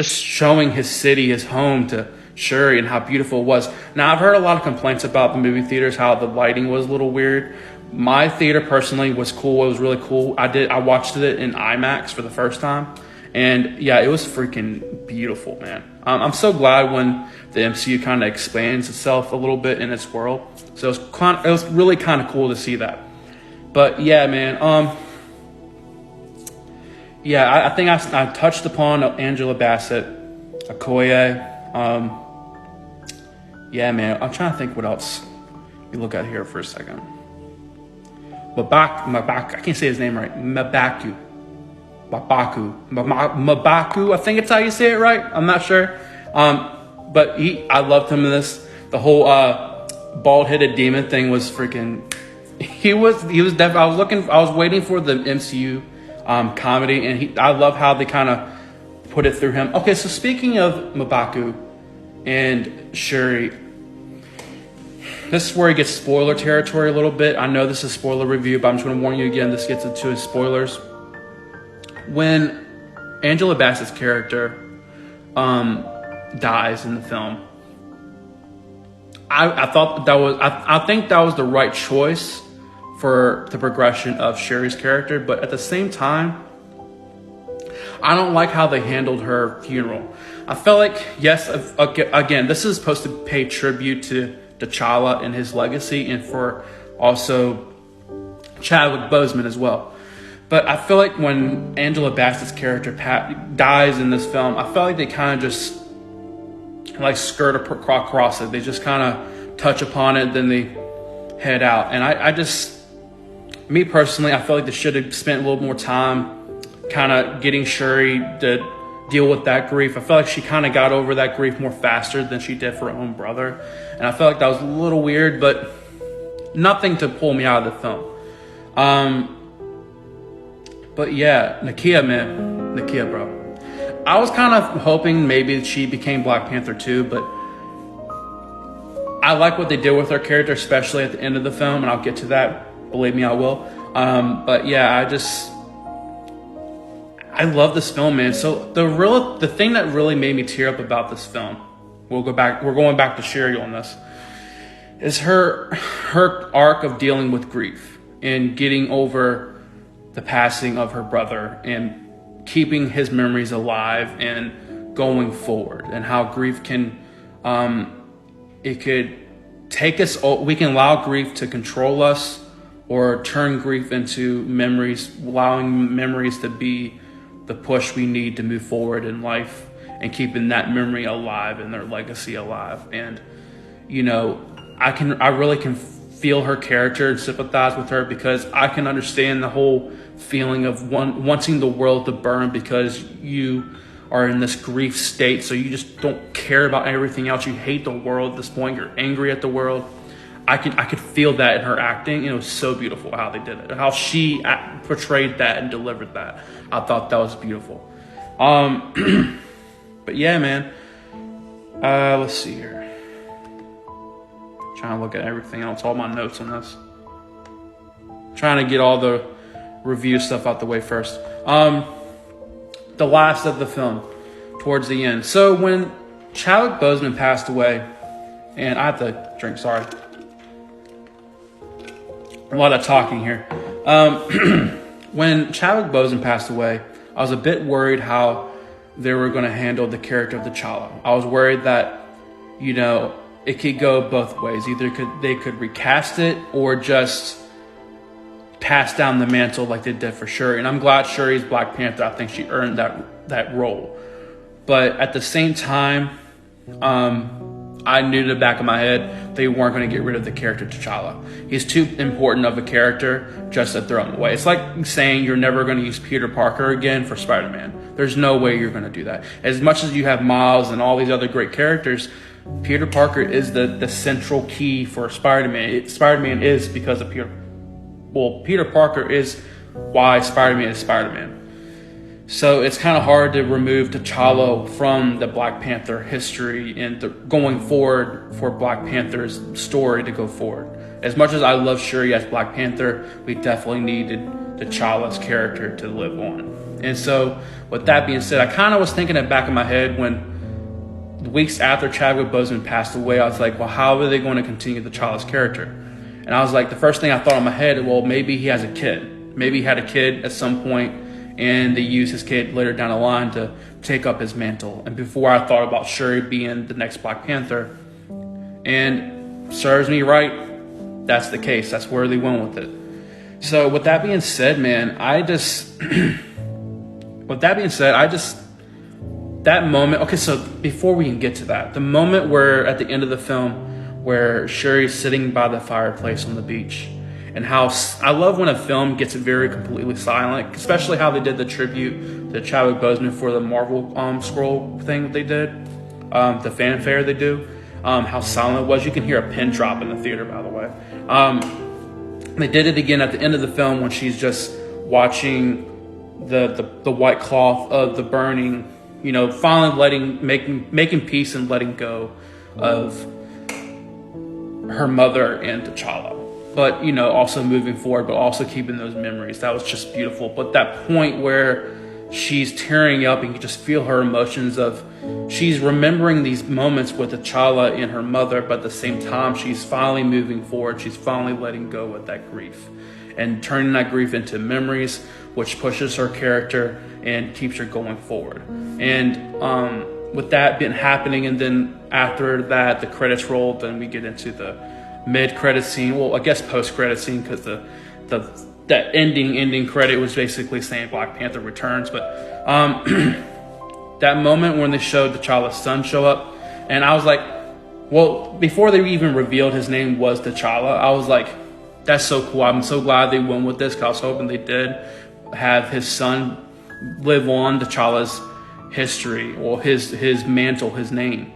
just showing his city, his home to Shuri and how beautiful it was. Now, I've heard a lot of complaints about the movie theaters, how the lighting was a little weird. My theater personally was cool. It was really cool. I watched it in IMAX for the first time. And yeah, it was freaking beautiful, man. I'm so glad when the MCU kind of expands itself a little bit in its world. So it was really kind of cool to see that. But yeah, man. Yeah, I think I touched upon Angela Bassett, Okoye. Yeah, man. I'm trying to think what else we look at here for a second. Mabaku. I can't say his name right. Mabaku. I think it's how you say it right. I'm not sure. But I loved him in this. The whole bald-headed demon thing was freaking. He was definitely. I was waiting for the MCU comedy, and I love how they kind of put it through him. Okay, so speaking of Mabaku and Shuri, this is where it gets spoiler territory a little bit. I know this is a spoiler review, but I'm just going to warn you again. This gets into spoilers. When Angela Bassett's character dies in the film, I thought that was I think that was the right choice for the progression of Shuri's character, but at the same time, I don't like how they handled her funeral. I felt like, yes, again, this is supposed to pay tribute to T'Challa and his legacy, and for also Chadwick Boseman as well. But I feel like when Angela Bassett's character dies in this film, I felt like they kind of just like skirt across it. They just kind of touch upon it, then they head out. And I just, me personally, I feel like they should have spent a little more time kind of getting Shuri to deal with that grief. I feel like she kind of got over that grief more faster than she did for her own brother. And I felt like that was a little weird, but nothing to pull me out of the film. But yeah, Nakia, bro. I was kind of hoping maybe she became Black Panther too, but I like what they did with her character, especially at the end of the film, and I'll get to that. Believe me, I will. But yeah, I love this film, man. So the thing that really made me tear up about this film, we're going back to Shuri on this, is her arc of dealing with grief and getting over the passing of her brother and keeping his memories alive and going forward, and how grief can, it could take us, we can allow grief to control us or turn grief into memories, allowing memories to be the push we need to move forward in life and keeping that memory alive and their legacy alive. And, you know, I really can feel her character and sympathize with her, because I can understand the whole feeling of wanting the world to burn because you are in this grief state. So you just don't care about everything else. You hate the world at this point. You're angry at the world. I could feel that in her acting. And it was so beautiful how they did it, how she portrayed that and delivered that. I thought that was beautiful. But yeah, man. Let's see here. Trying to look at everything else, all my notes on this. Trying to get all the review stuff out the way first. The last of the film, towards the end. So when Chadwick Boseman passed away, and I have to drink, sorry. A lot of talking here. When Chadwick Boseman passed away, I was a bit worried how they were going to handle the character of T'Challa. I was worried that, you know, it could go both ways. Either they could recast it or just pass down the mantle like they did for Shuri. And I'm glad Shuri's Black Panther. I think she earned that role. But at the same time, I knew in the back of my head they weren't going to get rid of the character T'Challa. He's too important of a character just to throw him away. It's like saying you're never going to use Peter Parker again for Spider-Man. There's no way you're going to do that. As much as you have Miles and all these other great characters, Peter Parker is the central key for Spider-Man. Spider-Man is because of Peter. Well, Peter Parker is why Spider-Man is Spider-Man. So it's kind of hard to remove T'Challa from the Black Panther history and going forward for Black Panther's story to go forward. As much as I love Shuri as Black Panther, we definitely needed T'Challa's character to live on. And so with that being said, I kind of was thinking it back in my head when weeks after Chadwick Boseman passed away, I was like, well, how are they going to continue T'Challa's character? And I was like, the first thing I thought in my head, well, maybe he has a kid. Maybe he had a kid at some point, and they used his kid later down the line to take up his mantle. And before I thought about Shuri being the next Black Panther. And serves me right, that's the case. That's where they went with it. So with that being said, man, that moment, okay, so before we can get to that, the moment where at the end of the film where Shuri's sitting by the fireplace on the beach, and how I love when a film gets very completely silent, especially how they did the tribute to Chadwick Boseman for the Marvel scroll thing that they did, the fanfare they do, how silent it was. You can hear a pin drop in the theater, by the way. They did it again at the end of the film when she's just watching the white cloth of the burning, finally making peace and letting go of her mother and T'Challa. But, also moving forward, but also keeping those memories. That was just beautiful. But that point where she's tearing up and you can just feel her emotions of, she's remembering these moments with T'Challa and her mother, but at the same time, she's finally moving forward. She's finally letting go of that grief and turning that grief into memories, which pushes her character and keeps her going forward. And with that been happening, and then after that, the credits rolled, then we get into the mid-credit scene. Well, I guess post-credit scene, because that ending credit was basically saying Black Panther returns. But that moment when they showed T'Challa's son show up, and I was like, well, before they even revealed his name was T'Challa, I was like, that's so cool. I'm so glad they went with this, because I was hoping they did have his son live on T'Challa's history, or his mantle, his name.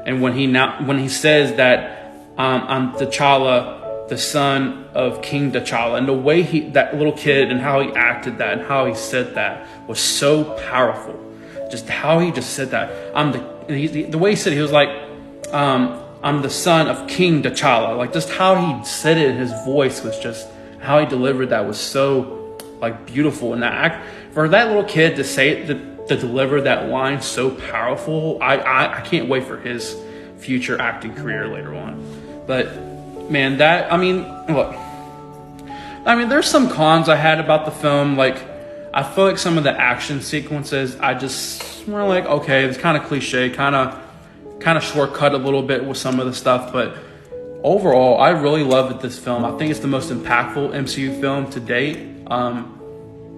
And when he says that I'm T'Challa, the son of King T'Challa, and the way that little kid and how he acted that and how he said that was so powerful. Just how he just said that. The way he said it, he was like, I'm the son of King T'Challa. Like, just how he said it, his voice was just, how he delivered that was so beautiful. And for that little kid to say it, to deliver that line so powerful, I can't wait for his future acting career later on. But man, there's some cons I had about the film. I feel like some of the action sequences, I just were like, okay, it's kind of cliche, kind of shortcut a little bit with some of the stuff. But overall, I really loved this film. I think it's the most impactful MCU film to date.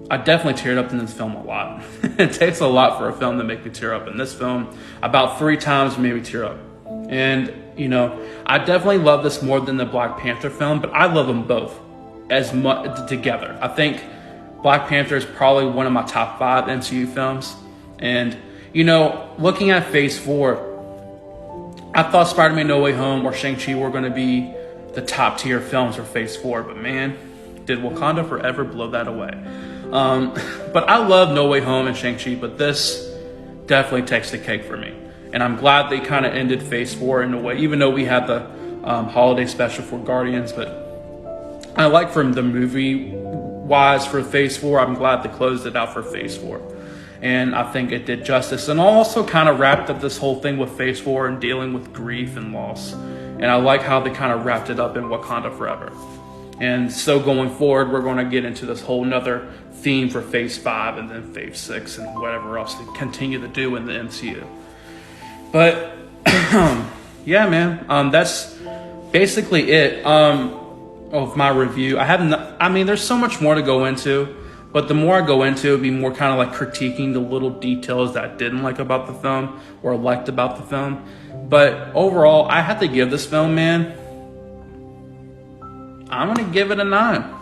I definitely teared up in this film a lot. It takes a lot for a film to make me tear up. In this film, about 3 times made me tear up. And, I definitely love this more than the Black Panther film, but I love them both as much together. I think Black Panther is probably one of my top 5 MCU films. And, looking at Phase 4, I thought Spider-Man No Way Home or Shang-Chi were going to be the top tier films for Phase 4, but man, did Wakanda Forever blow that away. But I love No Way Home and Shang-Chi, but this definitely takes the cake for me. And I'm glad they kind of ended Phase 4 in a way, even though we had the holiday special for Guardians. But I like from the movie-wise for Phase 4, I'm glad they closed it out for Phase 4. And I think it did justice. And also kind of wrapped up this whole thing with Phase 4 and dealing with grief and loss. And I like how they kind of wrapped it up in Wakanda Forever. And so going forward, we're going to get into this whole nother theme for Phase 5 and then Phase 6 and whatever else they continue to do in the MCU. But yeah, man, that's basically it of my review. There's so much more to go into, but the more I go into it, it'll be more kind of critiquing the little details that I didn't like about the film or liked about the film. But overall, I have to give this film, man, I'm going to give it a 9.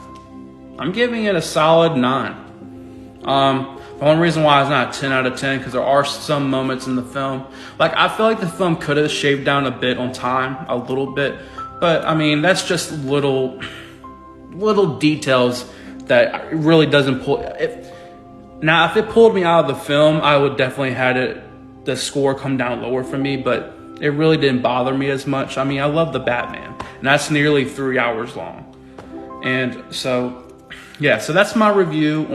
I'm giving it a solid 9. The only reason why it's not a 10 out of 10, because there are some moments in the film. I feel like the film could have shaved down a bit on time, a little bit. But, that's just little details that really doesn't pull. Now, if it pulled me out of the film, I would definitely had the score come down lower for me. But it really didn't bother me as much. I love the Batman. And that's nearly 3 hours long. And so, yeah. So that's my review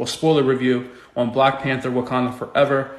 spoiler review on Black Panther: Wakanda Forever.